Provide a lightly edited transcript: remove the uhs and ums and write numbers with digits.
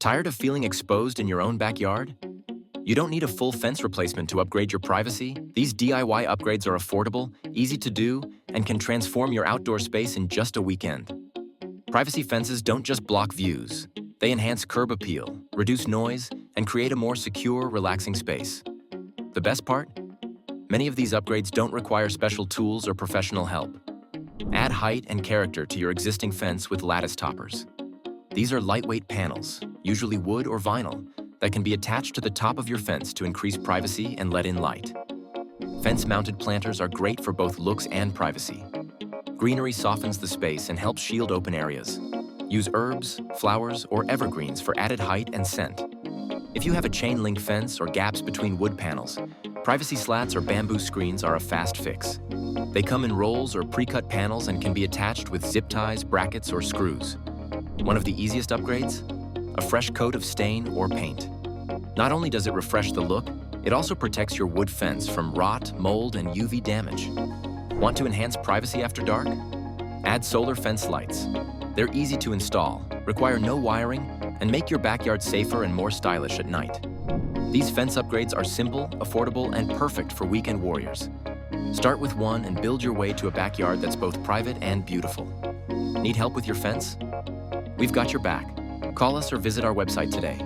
Tired of feeling exposed in your own backyard? You don't need a full fence replacement to upgrade your privacy. These DIY upgrades are affordable, easy to do, and can transform your outdoor space in just a weekend. Privacy fences don't just block views. They enhance curb appeal, reduce noise, and create a more secure, relaxing space. The best part? Many of these upgrades don't require special tools or professional help. Add height and character to your existing fence with lattice toppers. These are lightweight panels, usually wood or vinyl, that can be attached to the top of your fence to increase privacy and let in light. Fence-mounted planters are great for both looks and privacy. Greenery softens the space and helps shield open areas. Use herbs, flowers, or evergreens for added height and scent. If you have a chain-link fence or gaps between wood panels, privacy slats or bamboo screens are a fast fix. They come in rolls or pre-cut panels and can be attached with zip ties, brackets, or screws. One of the easiest upgrades? A fresh coat of stain or paint. Not only does it refresh the look, it also protects your wood fence from rot, mold, and UV damage. Want to enhance privacy after dark? Add solar fence lights. They're easy to install, require no wiring, and make your backyard safer and more stylish at night. These fence upgrades are simple, affordable, and perfect for weekend warriors. Start with one and build your way to a backyard that's both private and beautiful. Need help with your fence? We've got your back. Call us or visit our website today.